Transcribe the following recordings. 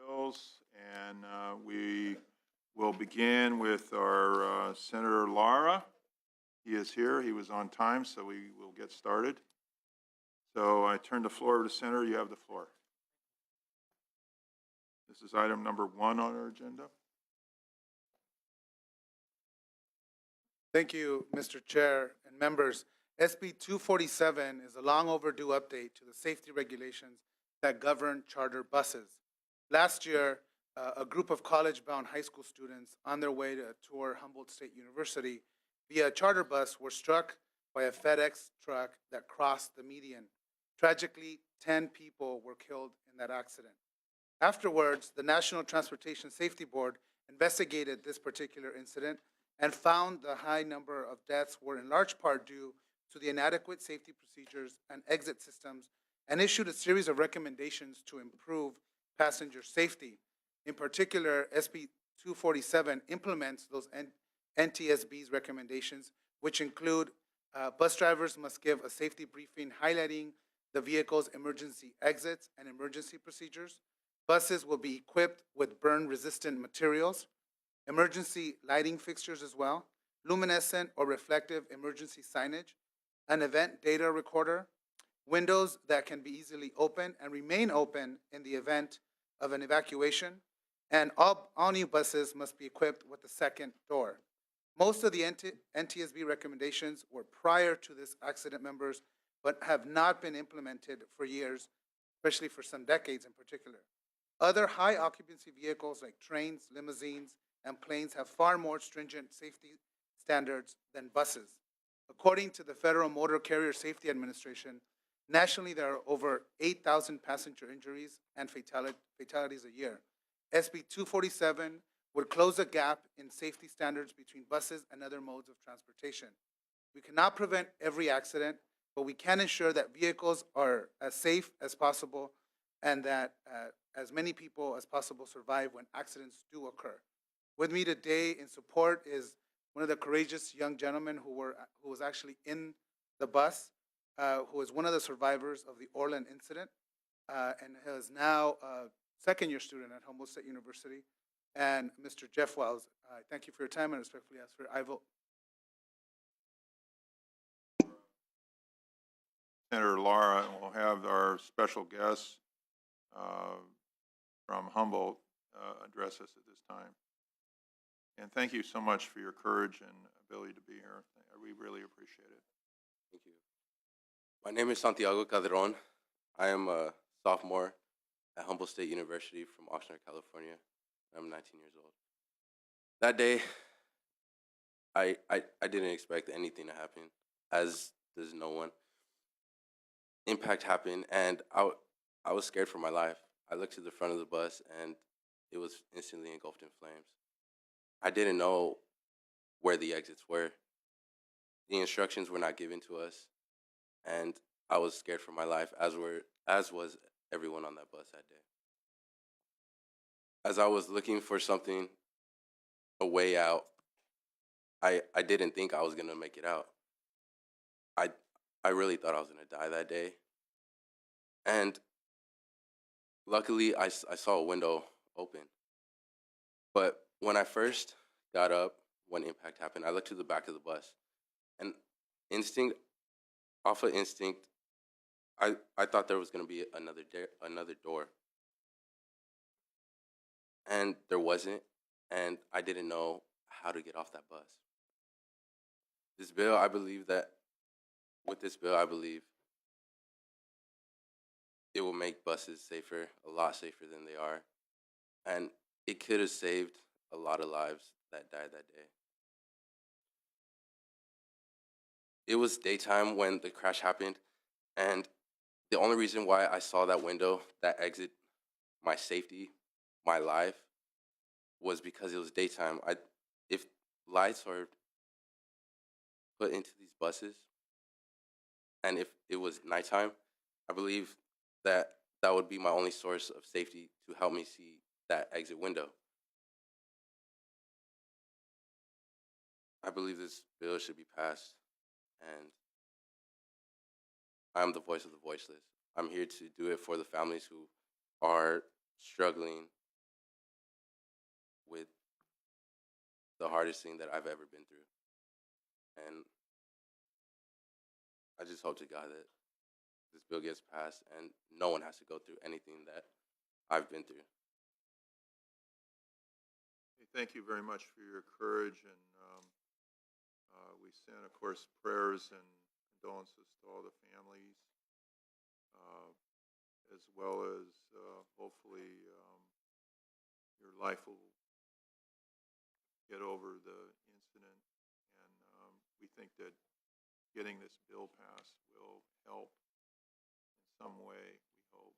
bills, and we will begin with our Senator Lara. He is here. He was on time, so we will get started. So I turn the floor over to Senator. You have the floor. This is item number 1 on our agenda. Thank you, Mr. Chair and members. SB 247 is a long overdue update to the safety regulations that govern charter buses. Last year, a group of college-bound high school students on their way to tour Humboldt State University via a charter bus were struck by a FedEx truck that crossed the median. Tragically, 10 people were killed in that accident. Afterwards, the National Transportation Safety Board investigated this particular incident and found the high number of deaths were in large part due to the inadequate safety procedures and exit systems, and issued a series of recommendations to improve passenger safety. In particular, SB 247 implements those NTSB's recommendations, which include bus drivers must give a safety briefing highlighting the vehicle's emergency exits and emergency procedures. Buses will be equipped with burn-resistant materials, emergency lighting fixtures as well, luminescent or reflective emergency signage, an event data recorder, windows that can be easily opened and remain open in the event of an evacuation, and all new buses must be equipped with a second door. Most of the NTSB recommendations were prior to this accident, members, but have not been implemented for years, especially for some decades in particular. Other high occupancy vehicles like trains, limousines, and planes have far more stringent safety standards than buses. According to the Federal Motor Carrier Safety Administration, nationally there are over 8,000 passenger injuries and fatalities a year. SB 247 would close a gap in safety standards between buses and other modes of transportation. We cannot prevent every accident, but we can ensure that vehicles are as safe as possible and that as many people as possible survive when accidents do occur. With me today in support is one of the courageous young gentlemen who was actually in the bus, who is one of the survivors of the Orland incident, and is now a second-year student at Humboldt State University, and Mr. Jeff Wells. Thank you for your time and respectfully ask for your vote. Senator Lara, and we'll have our special guest from Humboldt address us at this time. And thank you so much for your courage and ability to be here. We really appreciate it. Thank you. My name is Santiago Calderon. I am a sophomore at Humboldt State University from Oxnard, California. I'm 19 years old. That day, I didn't expect anything to happen, as does no one. Impact happened, and I was scared for my life. I looked to the front of the bus, and it was instantly engulfed in flames. I didn't know where the exits were. The instructions were not given to us, and I was scared for my life, as was everyone on that bus that day. As I was looking for something, a way out, I didn't think I was gonna make it out. I really thought I was gonna die that day. And luckily, I saw a window open. But when I first got up, when impact happened, I looked to the back of the bus. And off of instinct, I thought there was gonna be another door. And there wasn't, and I didn't know how to get off that bus. This bill, I believe that, with this bill, I believe it will make buses safer, a lot safer than they are. And it could have saved a lot of lives that died that day. It was daytime when the crash happened, and the only reason why I saw that window, that exit, my safety, my life, was because it was daytime. If lights are put into these buses, and if it was nighttime, I believe that that would be my only source of safety to help me see that exit window. I believe this bill should be passed, and I'm the voice of the voiceless. I'm here to do it for the families who are struggling with the hardest thing that I've ever been through. And I just hope to God that this bill gets passed and no one has to go through anything that I've been through. Thank you very much for your courage, and we send, of course, prayers and condolences to all the families, as well as hopefully your life will get over the incident, and we think that getting this bill passed will help in some way, we hope,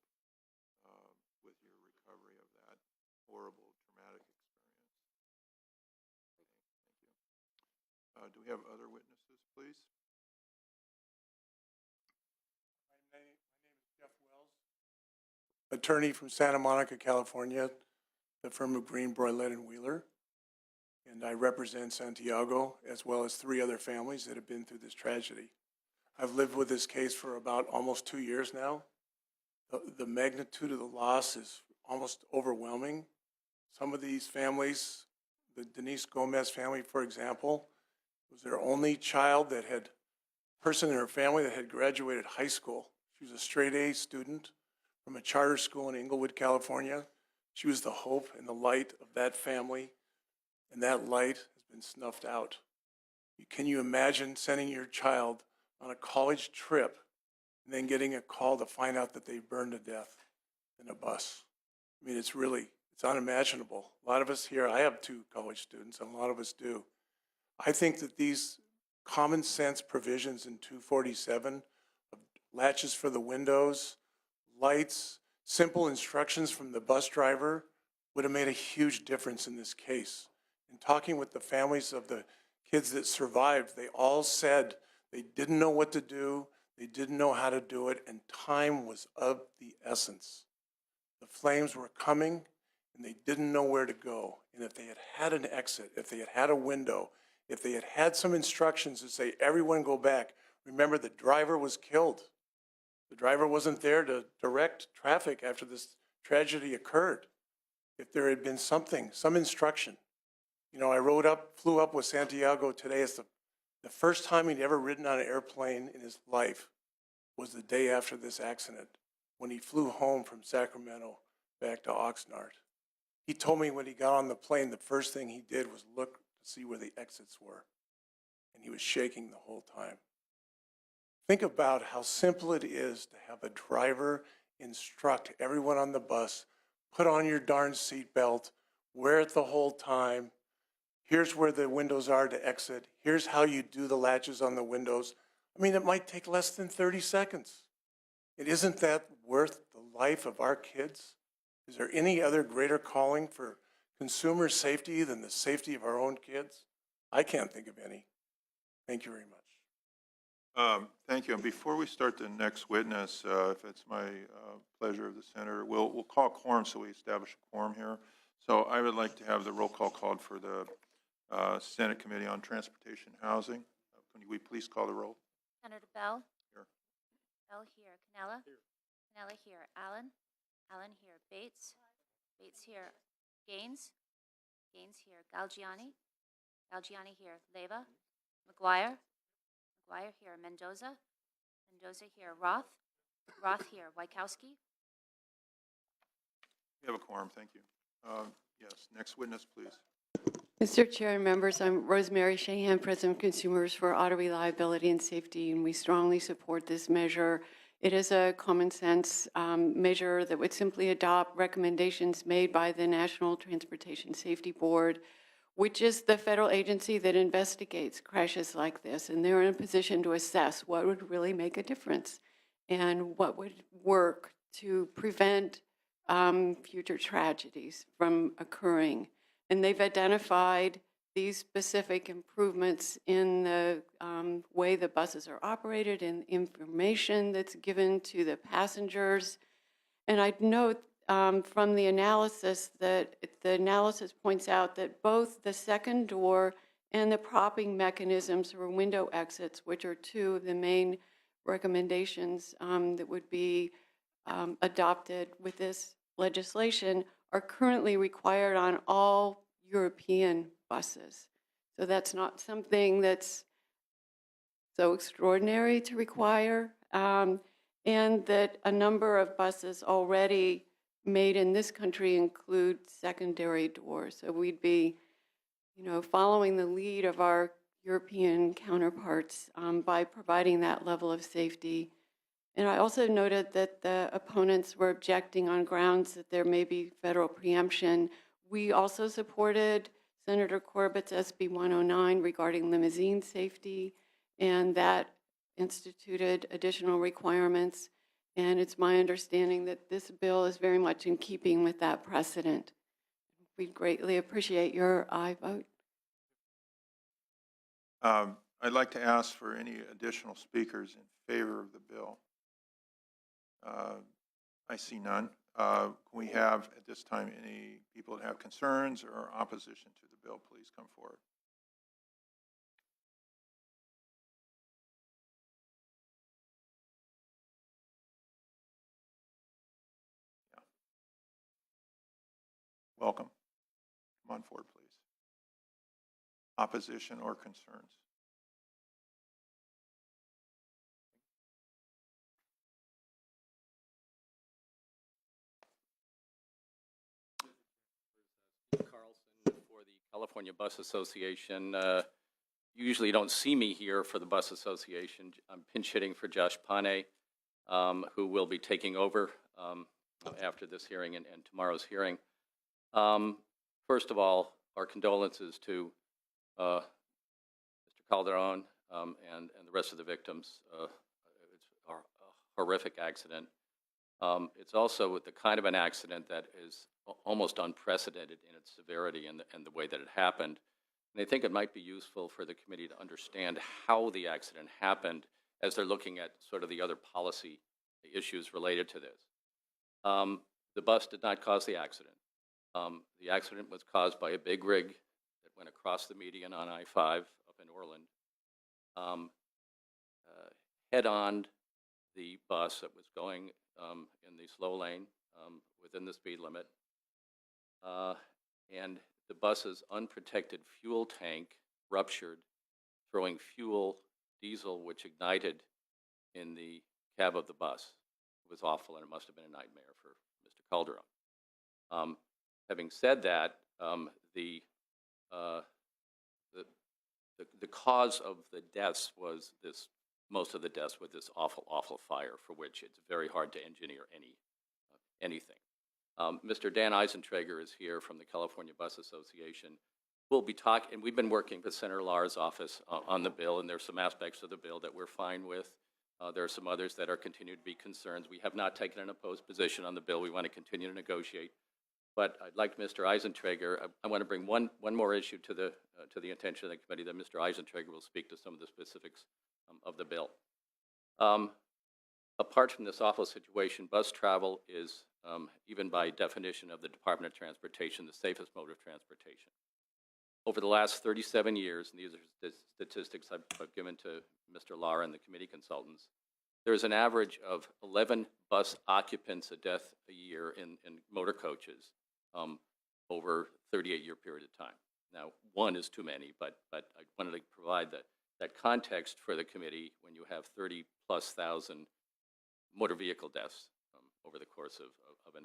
with your recovery of that horrible, traumatic experience. Do we have other witnesses, please? My name is Jeff Wells, attorney from Santa Monica, California, the firm of Green, Broylett, and Wheeler. And I represent Santiago as well as 3 other families that have been through this tragedy. I've lived with this case for about almost 2 years now. The magnitude of the loss is almost overwhelming. Some of these families, the Denise Gomez family, for example, was their only child that had, person in her family that had graduated high school. She was a straight A student from a charter school in Inglewood, California. She was the hope and the light of that family, and that light has been snuffed out. Can you imagine sending your child on a college trip and then getting a call to find out that they burned to death in a bus? I mean, it's unimaginable. A lot of us here, I have 2 college students, and a lot of us do. I think that these common sense provisions in 247 of latches for the windows, lights, simple instructions from the bus driver would have made a huge difference in this case. In talking with the families of the kids that survived, they all said they didn't know what to do, they didn't know how to do it, and time was of the essence. The flames were coming, and they didn't know where to go. And if they had had an exit, if they had had a window, if they had had some instructions to say, everyone go back. Remember, the driver was killed. The driver wasn't there to direct traffic after this tragedy occurred. If there had been something, some instruction. You know, I flew up with Santiago today. It's the first time he'd ever ridden on an airplane in his life was the day after this accident, when he flew home from Sacramento back to Oxnard. He told me when he got on the plane, the first thing he did was look to see where the exits were. And he was shaking the whole time. Think about how simple it is to have a driver instruct everyone on the bus, put on your darn seatbelt, wear it the whole time. Here's where the windows are to exit. Here's how you do the latches on the windows. I mean, it might take less than 30 seconds. And isn't that worth the life of our kids? Is there any other greater calling for consumer safety than the safety of our own kids? I can't think of any. Thank you very much. Thank you. And before we start the next witness, if it's my pleasure of the senator, we'll call a quorum so we establish a quorum here. So I would like to have the roll call called for the Senate Committee on Transportation and Housing. Can we please call the roll? Senator Bell? Here. Bell here. Canella? Here. Canella here. Allen? Allen here. Bates? Bates here. Gaines? Gaines here. Galgiani? Galgiani here. Leyva? McGuire? McGuire here. Mendoza? Mendoza here. Roth? Roth here. Wykowski? We have a quorum. Thank you. Yes, next witness, please. Mr. Chair and members, I'm Rosemary Shahan, President of Consumers for Auto Reliability and Safety, and we strongly support this measure. It is a common sense measure that would simply adopt recommendations made by the National Transportation Safety Board, which is the federal agency that investigates crashes like this, and they're in a position to assess what would really make a difference and what would work to prevent future tragedies from occurring. And they've identified these specific improvements in the way the buses are operated and information that's given to the passengers. And I'd note from the analysis that the analysis points out that both the second door and the propping mechanisms for window exits, which are 2 of the main recommendations that would be adopted with this legislation, are currently required on all European buses. So that's not something that's so extraordinary to require, and that a number of buses already made in this country include secondary doors. So we'd be, following the lead of our European counterparts by providing that level of safety. And I also noted that the opponents were objecting on grounds that there may be federal preemption. We also supported Senator Corbett's SB 109 regarding limousine safety, and that instituted additional requirements. And it's my understanding that this bill is very much in keeping with that precedent. We'd greatly appreciate your aye vote. I'd like to ask for any additional speakers in favor of the bill. I see none. Can we have, at this time, any people that have concerns or opposition to the bill, please come forward. Yeah. Welcome. Come on forward, please. Opposition or concerns? Carlson for the California Bus Association. You usually don't see me here for the Bus Association. I'm pinch hitting for Josh Pane, who will be taking over after this hearing and tomorrow's hearing. First of all, our condolences to Mr. Calderon and the rest of the victims. It's a horrific accident. It's also the kind of an accident that is almost unprecedented in its severity and the way that it happened. And I think it might be useful for the committee to understand how the accident happened as they're looking at sort of the other policy issues related to this. The bus did not cause the accident. The accident was caused by a big rig that went across the median on I-5 up in Orland, head-on the bus that was going in the slow lane within the speed limit. And the bus's unprotected fuel tank ruptured, throwing diesel, which ignited in the cab of the bus. It was awful, and it must have been a nightmare for Mr. Calderon. Having said that, the cause of the deaths was most of the deaths were this awful fire, for which it's very hard to engineer anything. Mr. Dan Eisentrager is here from the California Bus Association. We'll be talking, and we've been working with Senator Lara's office on the bill, and there's some aspects of the bill that we're fine with. There are some others that are continuing to be concerns. We have not taken an opposed position on the bill. We want to continue to negotiate. But I'd like Mr. Eisentrager, I want to bring one more issue to the attention of the committee, that Mr. Eisentrager will speak to some of the specifics of the bill. Apart from this awful situation, bus travel is, even by definition of the Department of Transportation, the safest mode of transportation. Over the last 37 years, and these are statistics I've given to Mr. Lara and the committee consultants, there's an average of 11 bus occupants a death a year in motor coaches over a 38-year period of time. Now, one is too many, but I wanted to provide that context for the committee when you have 30,000+ motor vehicle deaths over the course of a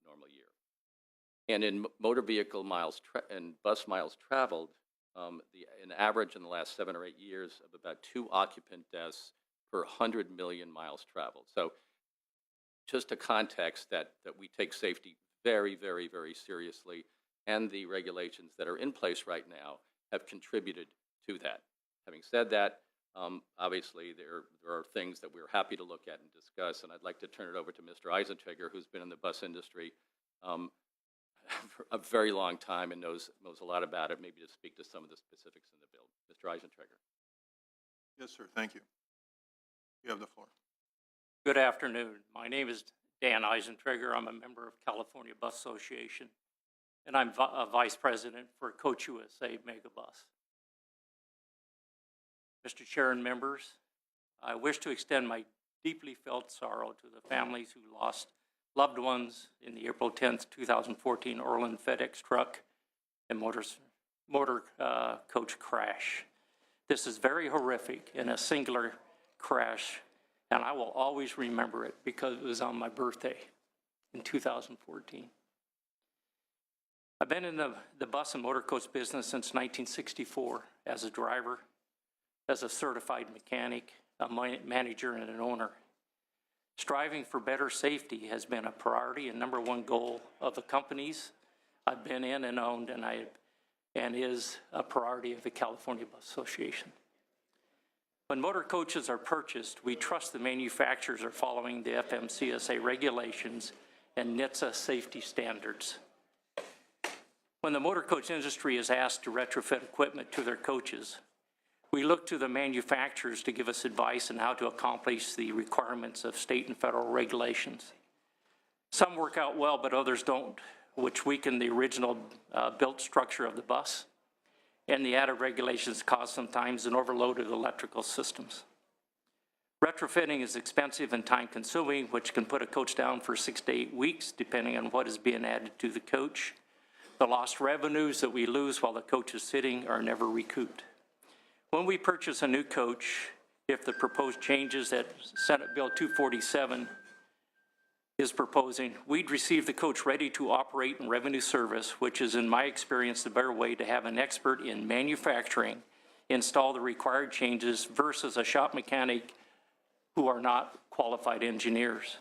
normal year. And in motor vehicle miles and bus miles traveled, an average in the last 7 or 8 years of about 2 occupant deaths per 100 million miles traveled. So just a context that we take safety very, very, very seriously, and the regulations that are in place right now have contributed to that. Having said that, obviously there are things that we're happy to look at and discuss, and I'd like to turn it over to Mr. Eisentrager, who's been in the bus industry for a very long time and knows a lot about it, maybe to speak to some of the specifics in the bill. Mr. Eisentrager. Yes, sir. Thank you. You have the floor. Good afternoon. My name is Dan Eisentrager. I'm a member of California Bus Association, and I'm Vice President for Coach USA Megabus. Mr. Chair and members, I wish to extend my deeply felt sorrow to the families who lost loved ones in the April 10th, 2014 Orland FedEx truck and motor coach crash. This is very horrific and a singular crash, and I will always remember it because it was on my birthday in 2014. I've been in the bus and motor coach business since 1964 as a driver, as a certified mechanic, a manager, and an owner. Striving for better safety has been a priority and number one goal of the companies I've been in and owned, and is a priority of the California Bus Association. When motor coaches are purchased, we trust the manufacturers are following the FMCSA regulations and NHTSA safety standards. When the motor coach industry is asked to retrofit equipment to their coaches, we look to the manufacturers to give us advice on how to accomplish the requirements of state and federal regulations. Some work out well, but others don't, which weaken the original built structure of the bus, and the added regulations cause sometimes an overloaded electrical systems. Retrofitting is expensive and time-consuming, which can put a coach down for 6 to 8 weeks, depending on what is being added to the coach. The lost revenues that we lose while the coach is sitting are never recouped. When we purchase a new coach, if the proposed changes that Senate Bill 247 is proposing, we'd receive the coach ready to operate in revenue service, which is, in my experience, the better way to have an expert in manufacturing install the required changes versus a shop mechanic who are not qualified engineers.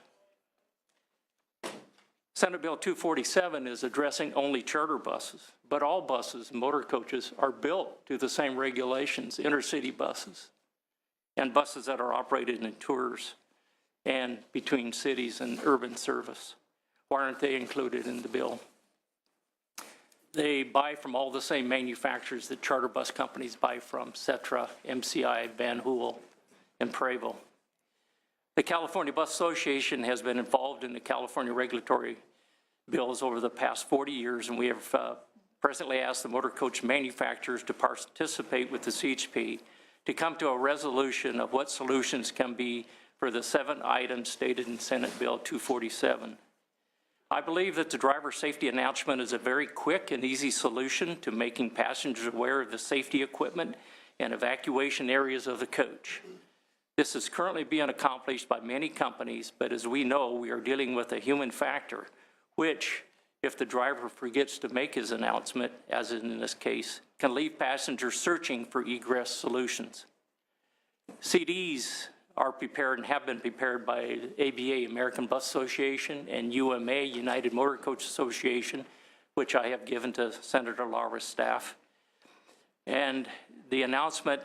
Senate Bill 247 is addressing only charter buses, but all buses, motor coaches, are built to the same regulations, intercity buses, and buses that are operated in tours and between cities and urban service. Why aren't they included in the bill? They buy from all the same manufacturers that charter bus companies buy from: Setra, MCI, Van Hool, and Prevost. The California Bus Association has been involved in the California regulatory bills over the past 40 years, and we have presently asked the motor coach manufacturers to participate with the CHP to come to a resolution of what solutions can be for the 7 items stated in Senate Bill 247. I believe that the driver safety announcement is a very quick and easy solution to making passengers aware of the safety equipment and evacuation areas of the coach. This is currently being accomplished by many companies, but as we know, we are dealing with a human factor, which, if the driver forgets to make his announcement, as in this case, can leave passengers searching for egress solutions. CDs are prepared and have been prepared by ABA, American Bus Association, and UMA, United Motor Coach Association, which I have given to Senator Lara's staff. And the announcement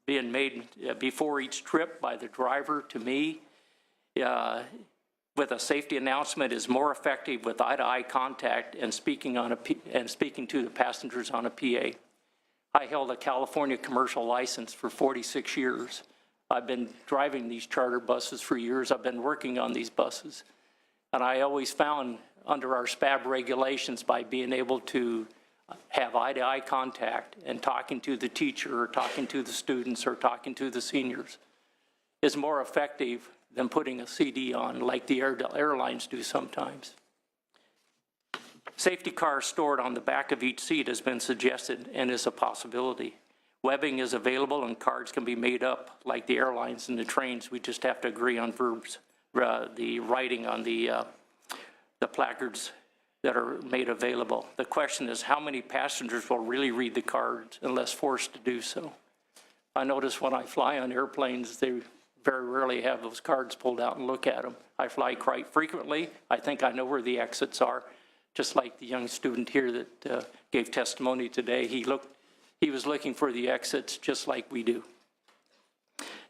being made before each trip by the driver to me with a safety announcement is more effective with eye-to-eye contact and speaking to the passengers on a PA. I held a California commercial license for 46 years. I've been driving these charter buses for years. I've been working on these buses. And I always found under our SPAB regulations, by being able to have eye-to-eye contact and talking to the teacher or talking to the students or talking to the seniors is more effective than putting a CD on like the airlines do sometimes. Safety cars stored on the back of each seat has been suggested and is a possibility. Webbing is available and cards can be made up like the airlines and the trains. We just have to agree on verbs, the writing on the placards that are made available. The question is, how many passengers will really read the cards unless forced to do so? I notice when I fly on airplanes, they very rarely have those cards pulled out and look at them. I fly quite frequently. I think I know where the exits are, just like the young student here that gave testimony today. He was looking for the exits just like we do.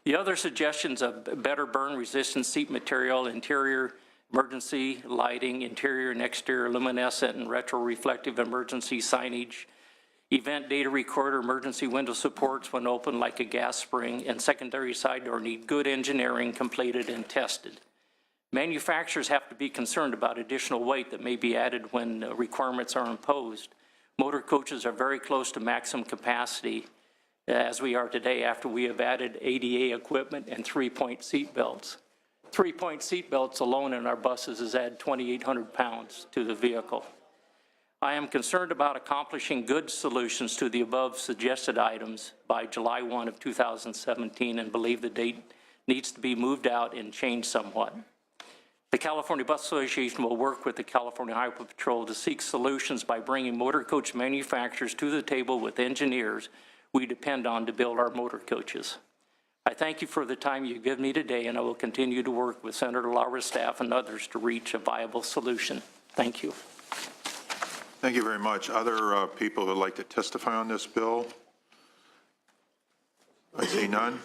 The other suggestions of better burn-resistant seat material, interior emergency lighting, interior and exterior luminescent and retroreflective emergency signage, event data recorder, emergency window supports when open like a gas spring, and secondary side door need good engineering completed and tested. Manufacturers have to be concerned about additional weight that may be added when requirements are imposed. Motor coaches are very close to maximum capacity as we are today after we have added ADA equipment and 3-point seat belts. 3-point seat belts alone in our buses has added 2,800 pounds to the vehicle. I am concerned about accomplishing good solutions to the above suggested items by July 1 of 2017 and believe the date needs to be moved out and changed somewhat. The California Bus Association will work with the California Highway Patrol to seek solutions by bringing motor coach manufacturers to the table with engineers we depend on to build our motor coaches. I thank you for the time you give me today, and I will continue to work with Senator Laura's staff and others to reach a viable solution. Thank you. Thank you very much. Other people who would like to testify on this bill? I see none.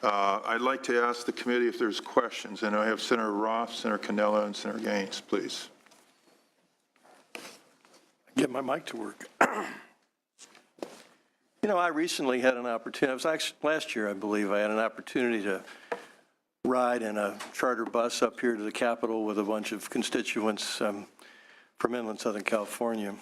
I'd like to ask the committee if there's questions, and I have Senator Roth, Senator Cannella, and Senator Gaines, please. Get my mic to work. You know, I recently had an opportunity, it was actually last year, I believe, I had an opportunity to ride in a charter bus up here to the Capitol with a bunch of constituents from inland Southern California.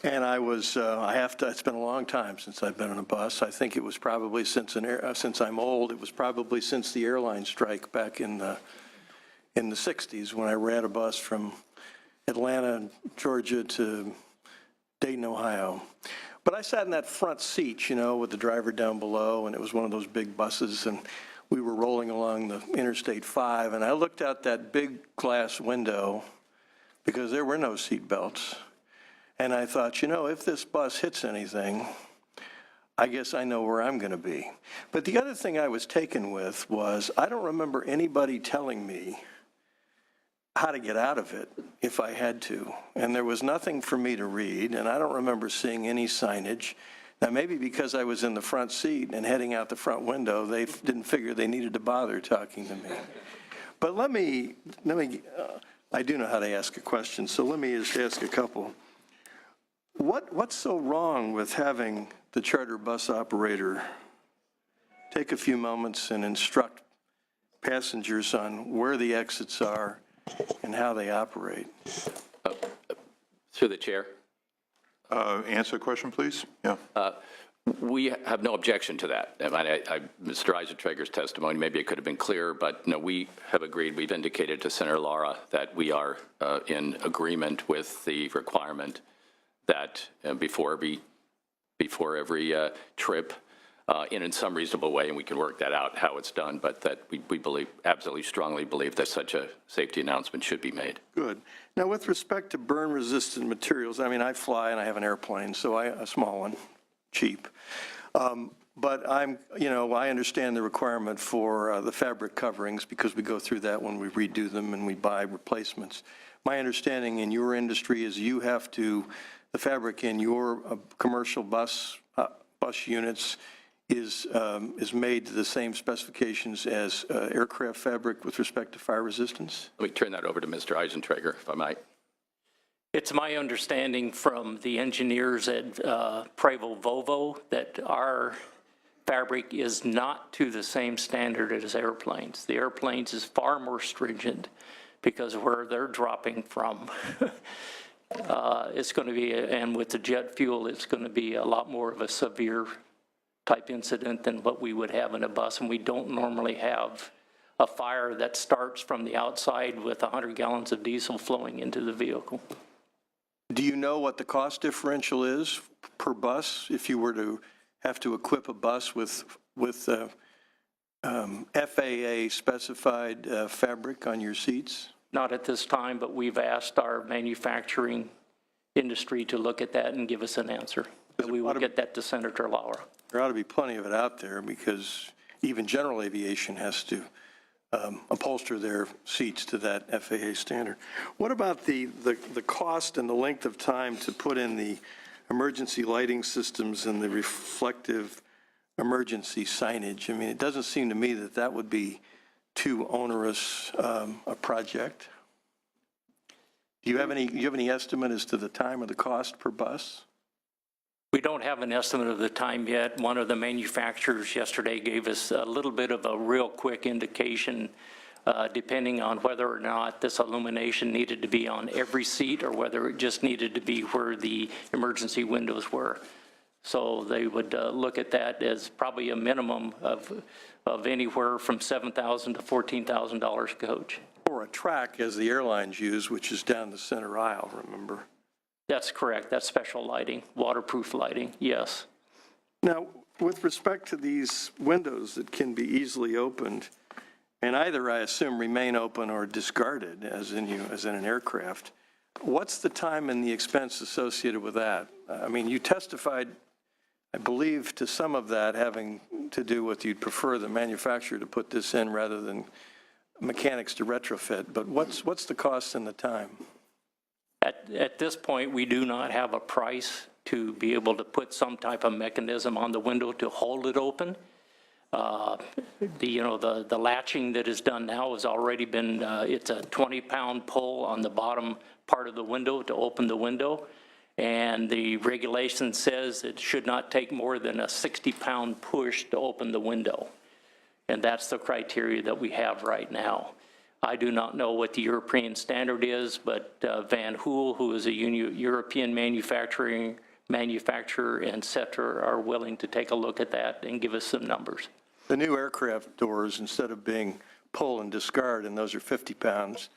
And I was, it's been a long time since I've been on a bus. I think it was probably since I'm old, it was probably since the airline strike back in the 60s when I ran a bus from Atlanta, Georgia to Dayton, Ohio. But I sat in that front seat, you know, with the driver down below, and it was one of those big buses, and we were rolling along the Interstate 5, and I looked out that big glass window because there were no seat belts. And I thought, you know, if this bus hits anything, I guess I know where I'm going to be. But the other thing I was taken with was I don't remember anybody telling me how to get out of it if I had to. And there was nothing for me to read, and I don't remember seeing any signage. Now, maybe because I was in the front seat and heading out the front window, they didn't figure they needed to bother talking to me. But let me I do know how to ask a question, so let me just ask a couple. What's so wrong with having the charter bus operator take a few moments and instruct passengers on where the exits are and how they operate? Through the chair. Answer the question, please. Yeah. We have no objection to that. Mr. Eisentrager's testimony, maybe it could have been clearer, but no, we have agreed, we've indicated to Senator Lara that we are in agreement with the requirement that before every trip, in some reasonable way, and we can work that out how it's done, but that we believe, absolutely strongly believe that such a safety announcement should be made. Good. Now, with respect to burn-resistant materials, I mean, I fly and I have an airplane, so a small one, cheap. But I understand the requirement for the fabric coverings because we go through that when we redo them and we buy replacements. My understanding in your industry is the fabric in your commercial bus units is made to the same specifications as aircraft fabric with respect to fire resistance? Let me turn that over to Mr. Eisentrager, if I might. It's my understanding from the engineers at Prevost Volvo that our fabric is not to the same standard as airplanes. The airplanes is far more stringent because where they're dropping from, it's going to be, and with the jet fuel, it's going to be a lot more of a severe type incident than what we would have in a bus. And we don't normally have a fire that starts from the outside with 100 gallons of diesel flowing into the vehicle. Do you know what the cost differential is per bus if you were to have to equip a bus with FAA specified fabric on your seats? Not at this time, but we've asked our manufacturing industry to look at that and give us an answer. And we will get that to Senator Laura. There ought to be plenty of it out there because even general aviation has to upholster their seats to that FAA standard. What about the cost and the length of time to put in the emergency lighting systems and the reflective emergency signage? I mean, it doesn't seem to me that would be too onerous a project. Do you have any estimate as to the time or the cost per bus? We don't have an estimate of the time yet. One of the manufacturers yesterday gave us a little bit of a real quick indication, depending on whether or not this illumination needed to be on every seat or whether it just needed to be where the emergency windows were. So they would look at that as probably a minimum of anywhere from $7,000 to $14,000 a coach. or a track as the airlines use, which is down the center aisle, remember? That's correct. That's special lighting, waterproof lighting, yes. Now, with respect to these windows that can be easily opened, and either, I assume, remain open or discarded, as in an aircraft, what's the time and the expense associated with that? I mean, you testified, I believe, to some of that having to do with you'd prefer the manufacturer to put this in rather than mechanics to retrofit, but what's the cost and the time? At this point, we do not have a price to be able to put some type of mechanism on the window to hold it open. The latching that is done now has already been, it's a 20-pound pull on the bottom part of the window to open the window. And the regulation says it should not take more than a 60-pound push to open the window. And that's the criteria that we have right now. I do not know what the European standard is, but Van Hool, who is a European manufacturer, and Setter are willing to take a look at that and give us some numbers. The new aircraft doors, instead of being pull and discard, and those are 50 pounds,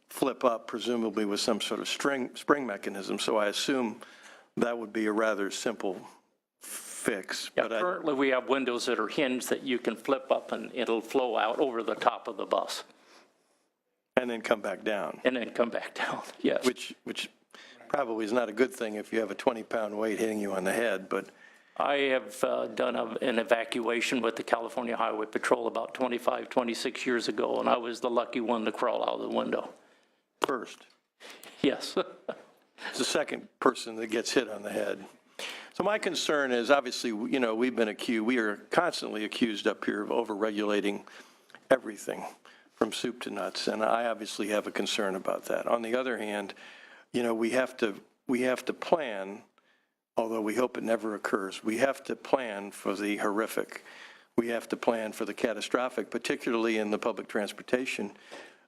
flip up presumably with some sort of spring mechanism. So I assume that would be a rather simple fix. Yeah, But currently we have windows that are hinged that you can flip up and it'll flow out over the top of the bus and then come back down, and then come back down, yes. which probably is not a good thing if you have a 20-pound weight hitting you on the head, but I have done an evacuation with the California Highway Patrol about 25, 26 years ago, and I was the lucky one to crawl out of the window. first. Yes. It's the second person that gets hit on the head. So my concern is, obviously, we are constantly accused up here of over-regulating everything from soup to nuts, and I obviously have a concern about that. On the other hand, we have to plan, although we hope it never occurs, we have to plan for the horrific. We have to plan for the catastrophic, particularly in the public transportation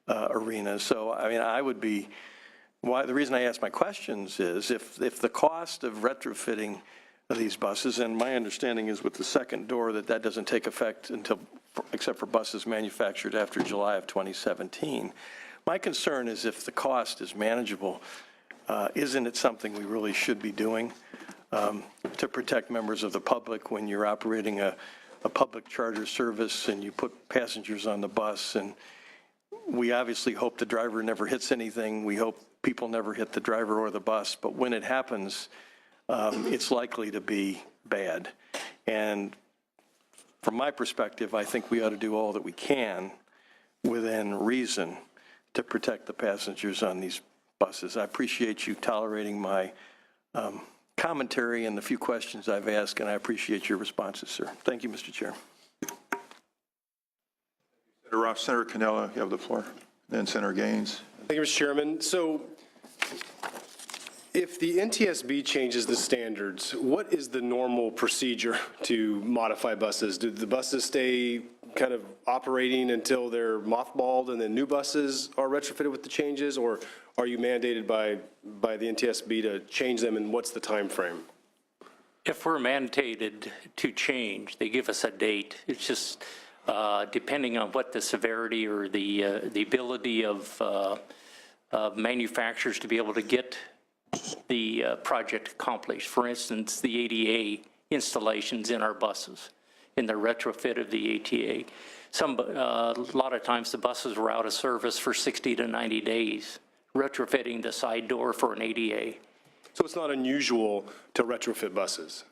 arena. So, I mean, the reason I ask my questions is if the cost of retrofitting these buses, and my understanding is with the second door that doesn't take effect except for buses manufactured after July of 2017. My concern is if the cost is manageable, isn't it something we really should be doing to protect members of the public when you're operating a public charter service and you put passengers on the bus? And we obviously hope the driver never hits anything. We hope people never hit the driver or the bus, but when it happens, it's likely to be bad. And from my perspective, I think we ought to do all that we can within reason to protect the passengers on these buses. I appreciate you tolerating my commentary and the few questions I've asked, and I appreciate your responses, sir. Thank you, Mr. Chair. Senator Cannella, you have the floor. Then Senator Gaines. Thank you, Mr. Chairman. So if the NTSB changes the standards, what is the normal procedure to modify buses? Do the buses stay kind of operating until they're mothballed and then new buses are retrofitted with the changes, or are you mandated by the NTSB to change them, and what's the time frame? If we're mandated to change, they give us a date. It's just depending on what the severity or the ability of manufacturers to be able to get the project accomplished. For instance, the ADA installations in our buses, in the retrofit of the ATA. A lot of times the buses were out of service for 60 to 90 days, retrofitting the side door for an ADA. So it's not unusual to retrofit buses?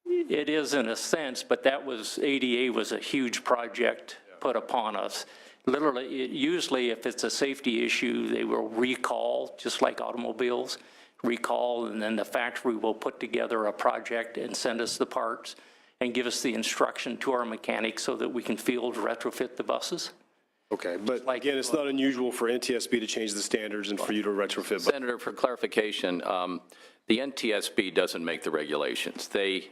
It is in a sense, but ADA was a huge project put upon us. Literally, usually if it's a safety issue, they will recall, just like automobiles, recall, and then the factory will put together a project and send us the parts and give us the instruction to our mechanics so that we can field retrofit the buses. Okay, but again, it's not unusual for NTSB to change the standards and for you to retrofit buses. Senator, for clarification, the NTSB doesn't make the regulations. They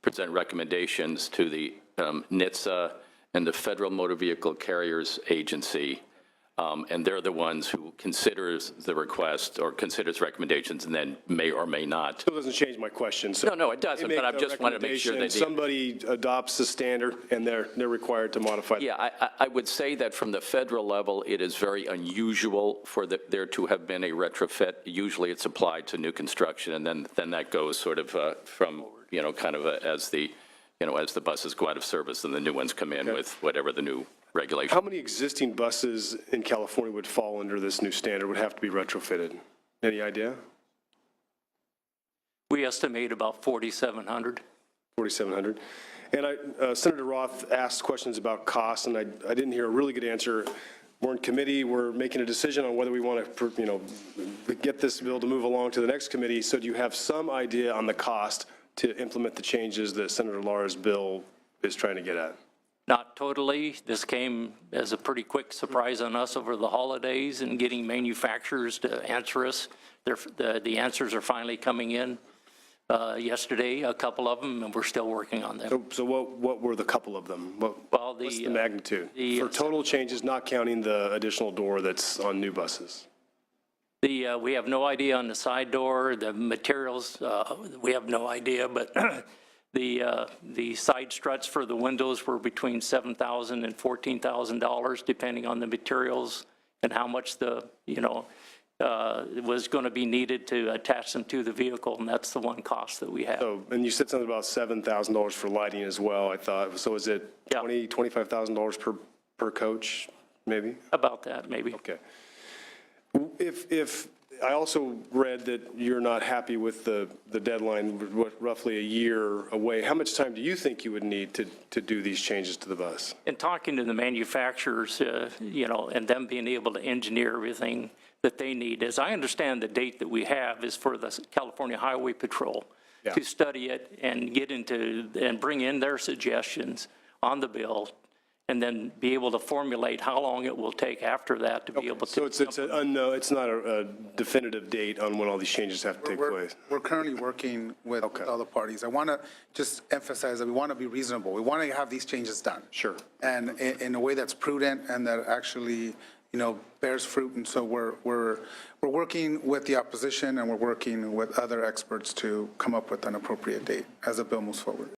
present recommendations to the NHTSA and the Federal Motor Vehicle Carriers Agency And they're the ones who considers the request or considers recommendations and then may or may not. Still doesn't change my question. So No, it doesn't, they but I make a just wanted to make sure they recommendation, Somebody adopts the standard and they're required to modify. Yeah, I would say that from the federal level, it is very unusual for there to have been a retrofit. Usually it's applied to new construction, and then that goes sort of from, kind of as the buses go out of service and the new ones come in with whatever the new regulation. How many existing buses in California would fall under this new standard, would have to be retrofitted? Any idea? We estimate about 4,700. 4,700. And Senator Roth asked questions about costs, and I didn't hear a really good answer. We're in committee, we're making a decision on whether we want to, get this bill to move along to the next committee. So do you have some idea on the cost to implement the changes that Senator Lara's bill is trying to get at? Not totally. This came as a pretty quick surprise on us over the holidays and getting manufacturers to answer us. The answers are finally coming in yesterday, a couple of them, and we're still working on them. So what were the couple of them? What's the magnitude? For total changes, not counting the additional door that's on new buses? We have no idea on the side door, the materials, we have no idea, but the side struts for the windows were between $7,000 and $14,000, depending on the materials and how much was going to be needed to attach them to the vehicle, and that's the one cost that we have. So, and you said something about $7,000 for lighting as well, I thought. So is it Yeah. $25,000 per coach, maybe? About that, maybe. Okay. If I also read that you're not happy with the deadline, roughly a year away, how much time do you think you would need to do these changes to the bus? In talking to the manufacturers, and them being able to engineer everything that they need, as I understand the date that we have is for the California Highway Patrol to study it and get into, and bring in their suggestions on the bill, and then be able to formulate how long it will take after that to be able to. So it's an unknown, it's not a definitive date on when all these changes have to take place? We're currently working with all the parties. I want to just emphasize that we want to be reasonable. We want to have these changes done. Sure. And in a way that's prudent and that actually, bears fruit. And so we're working with the opposition and we're working with other experts to come up with an appropriate date as the bill moves forward.